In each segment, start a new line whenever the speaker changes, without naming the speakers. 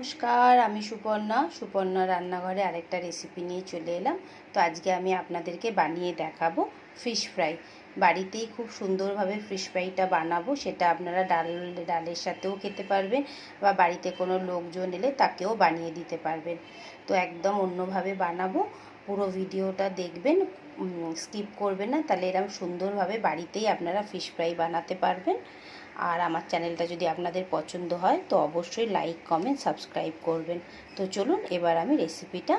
নমস্কার, আমি সুপর্ণা রান্নাঘরে আরেকটা রেসিপি নিয়ে চলে এলাম। তো আজকে আমি আপনাদেরকে বানিয়ে দেখাবো ফিশ ফ্রাই। বাড়িতেই খুব সুন্দরভাবে ফিশ ফ্রাইটা বানাবো। সেটা আপনারা ডালের সাথেও খেতে পারবেন বা বাড়িতে কোনো লোকজন এলে তাকেও বানিয়ে দিতে পারবেন। তো একদম অন্যভাবে বানাবো, পুরো ভিডিওটা দেখবেন, স্কিপ করবেন না, তাহলে এরকম সুন্দরভাবে বাড়িতেই আপনারা ফিশ ফ্রাই বানাতে পারবেন। আর আমার চ্যানেলটা যদি আপনাদের পছন্দ হয় তো অবশ্যই লাইক, কমেন্ট, সাবস্ক্রাইব করবেন। তো চলুন এবার আমি রেসিপিটা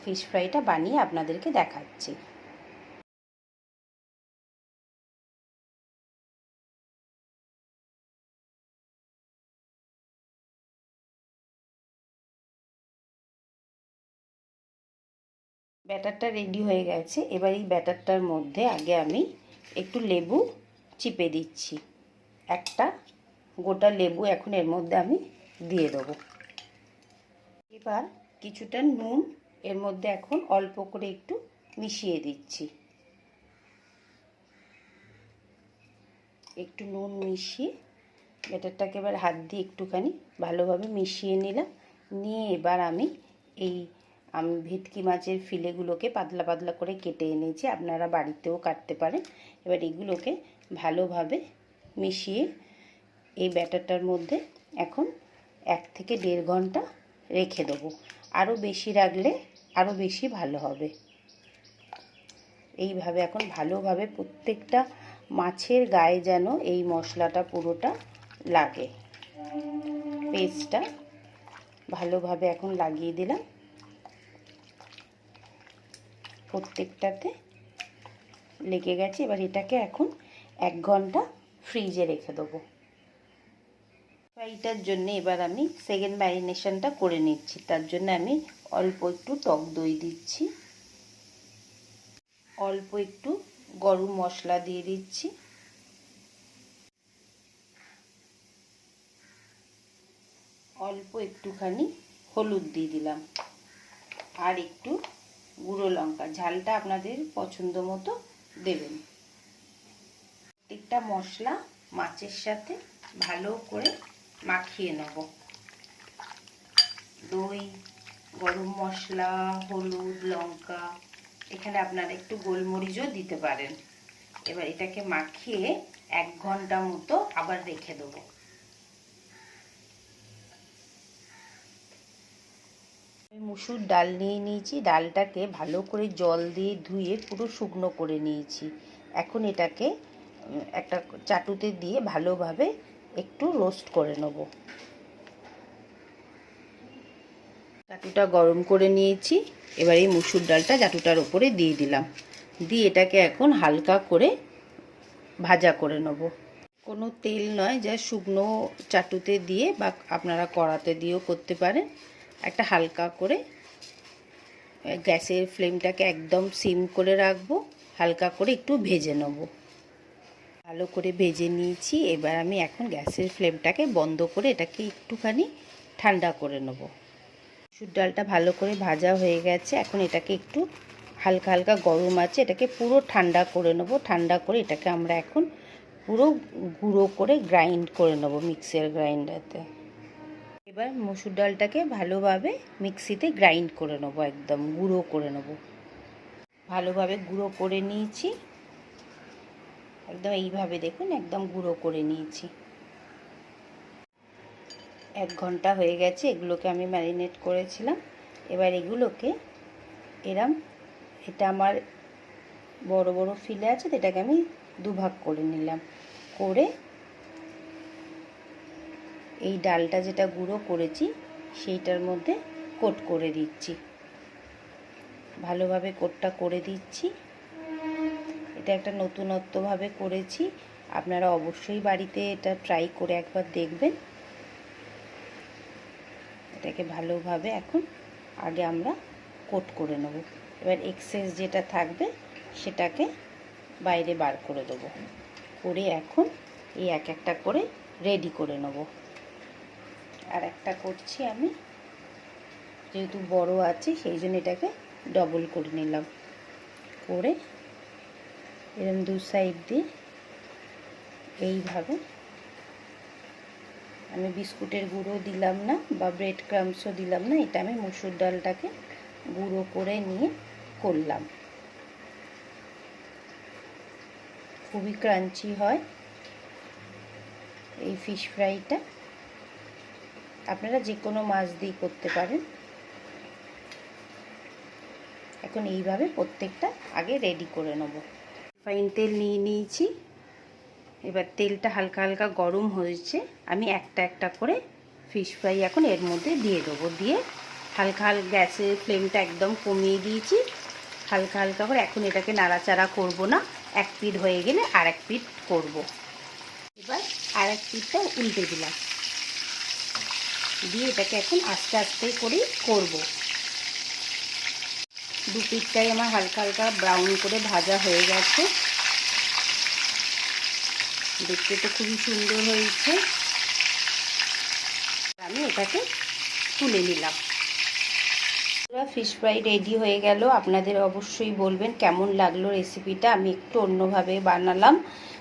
ফিশ ফ্রাইটা বানিয়ে আপনাদেরকে দেখাচ্ছি। ব্যাটারটা রেডি হয়ে গেছে। এবার এই ব্যাটারটার মধ্যে আগে আমি একটু লেবু চিপে দিচ্ছি। একটা গোটা লেবু এখন এর মধ্যে আমি দিয়ে দেবো। এবার কিছুটা নুন এর মধ্যে এখন অল্প করে একটু মিশিয়ে দিচ্ছি। একটু নুন মিশিয়ে ব্যাটারটাকে এবার হাত দিয়ে একটুখানি ভালোভাবে মিশিয়ে নিলাম। নিয়ে এবার আমি ভেটকি মাছের ফিলেগুলোকে পাতলা পাতলা করে কেটে এনেছি, আপনারা বাড়িতেও কাটতে পারেন। এবার এগুলোকে ভালোভাবে মিশিয়ে এই ব্যাটারটার মধ্যে এখন 1 থেকে 1.5 ঘন্টা রেখে দেবো। আরও বেশি রাখলে আরও বেশি ভালো হবে। এইভাবে এখন ভালোভাবে প্রত্যেকটা মাছের গায়ে যেন এই মশলাটা পুরোটা লাগে, পেস্টটা ভালোভাবে এখন লাগিয়ে দিলাম। প্রত্যেকটাতে লেগে গেছে। এবার এটাকে এখন 1 ঘন্টা ফ্রিজে রেখে দেবো। ফ্রাইটার জন্য এবার আমি সেকেন্ড ম্যারিনেশনটা করে নিচ্ছি। তার জন্য আমি অল্প একটু টক দই দিচ্ছি, অল্প একটু গরম মশলা দিয়ে দিচ্ছি, অল্প একটুখানি হলুদ দিয়ে দিলাম, আর একটু গুঁড়ো লঙ্কা। ঝালটা আপনাদের পছন্দ মতো দেবেন। প্রত্যেকটা মশলা মাছের সাথে ভালো করে মাখিয়ে নেব। দই, গরম মশলা, হলুদ, লঙ্কা, এখানে আপনারা একটু গোলমরিচও দিতে পারেন। এবার এটাকে মাখিয়ে 1 ঘন্টা মতো আবার রেখে দেবো। মুসুর ডাল নিয়ে নিয়েছি, ডালটাকে ভালো করে জল দিয়ে ধুয়ে পুরো শুকনো করে নিয়েছি। এখন এটাকে একটা চাটুতে দিয়ে ভালোভাবে একটু রোস্ট করে নেব। চাটুটা গরম করে নিয়েছি। এবার এই মুসুর ডালটা চাটুটার উপরে দিয়ে দিলাম, দিয়ে এটাকে এখন হালকা করে ভাজা করে নেব। কোনো তেল নয়, যা শুকনো চাটুতে দিয়ে বা আপনারা কড়াতে দিয়েও করতে পারেন। একটা হালকা করে গ্যাসের ফ্লেমটাকে একদম সিম করে রাখবো, হালকা করে একটু ভেজে নেব। ভালো করে ভেজে নিয়েছি। এবার আমি এখন গ্যাসের ফ্লেমটাকে বন্ধ করে এটাকে একটুখানি ঠান্ডা করে নেব। মসুর ডালটা ভালো করে ভাজা হয়ে গেছে। এখন এটাকে একটু হালকা হালকা গরম আছে, এটাকে পুরো ঠান্ডা করে নেব। ঠান্ডা করে এটাকে আমরা এখন পুরো গুঁড়ো করে গ্রাইন্ড করে নেব মিক্সির গ্রাইন্ডারতে। এবার মসুর ডালটাকে ভালোভাবে মিক্সিতে গ্রাইন্ড করে নেব, একদম গুঁড়ো করে নেব। ভালোভাবে গুঁড়ো করে নিয়েছি, একদম এইভাবে দেখুন একদম গুঁড়ো করে নিয়েছি। 1 ঘন্টা হয়ে গেছে এগুলোকে আমি ম্যারিনেট করেছিলাম। এবার এগুলোকে এটা আমার বড় বড় ফিলে আছে, তো এটাকে আমি দুভাগ করে নিলাম। করে এই ডালটা যেটা গুঁড়ো করেছি সেইটার মধ্যে কোট করে দিচ্ছি, ভালোভাবে কোটটা করে দিচ্ছি। এটা একটা নতুনত্বভাবে করেছি, আপনারা অবশ্যই বাড়িতে এটা ট্রাই করে একবার দেখবেন। এটাকে ভালোভাবে এখন আগে আমরা কোট করে নেব। এবার এক্সেস যেটা থাকবে সেটাকে বাইরে বার করে দেবো। করে এখন এই এক একটা করে রেডি করে নেব। আর একটা করছি আমি, যেহেতু বড় আছে সেই জন্য এটাকে ডবল করে নিলাম। করে এরকম 2 সাইড দিয়ে এইভাবে আমি বিস্কুটের গুঁড়ো দিলাম না বা ব্রেড ক্রাম্বসও দিলাম না, এটা আমি মসুর ডালটাকে গুঁড়ো করে নিয়ে করলাম। খুবই ক্রাঞ্চি হয় এই ফিশ ফ্রাইটা। আপনারা যে কোনো মাছ দিয়ে করতে পারেন। এখন এইভাবে প্রত্যেকটা আগে রেডি করে নেব। রিফাইন তেল নিয়ে নিয়েছি, এবার তেলটা হালকা হালকা গরম হয়েছে, আমি একটা একটা করে ফিশ ফ্রাই এখন এর মধ্যে দিয়ে দেবো। দিয়ে হালকা হালকা গ্যাসের ফ্লেমটা একদম কমিয়ে দিয়েছি, হালকা হালকা করে এখন এটাকে নাড়াচাড়া করব না, এক পিঠ হয়ে গেলে আর এক পিঠ করব। এবার আর এক পিঠটা উল্টে দিলাম, দিয়ে এটাকে এখন আস্তে আস্তে করেই করব। দু পিঠটাই আমার হালকা হালকা ব্রাউন করে ভাজা হয়ে গেছে, দেখতে তো খুবই সুন্দর হয়েছে। আমি এটাকে তুলে নিলাম। ফিশ ফ্রাই রেডি হয়ে গেল। আপনাদের অবশ্যই বলবেন কেমন লাগলো রেসিপিটা। আমি একটু অন্যভাবে বানালাম,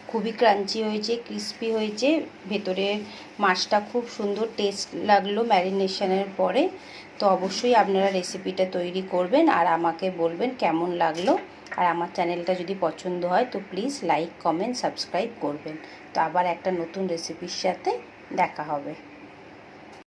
খুবই ক্রাঞ্চি হয়েছে, ক্রিস্পি হয়েছে, ভেতরের মাছটা খুব সুন্দর টেস্ট লাগলো ম্যারিনেশনের পরে। তো অবশ্যই আপনারা রেসিপিটা তৈরি করবেন আর আমাকে বলবেন কেমন লাগলো। আর আমার চ্যানেলটা যদি পছন্দ হয় তো প্লিজ লাইক, কমেন্ট, সাবস্ক্রাইব করবেন। তো আবার একটা নতুন রেসিপির সাথে দেখা হবে।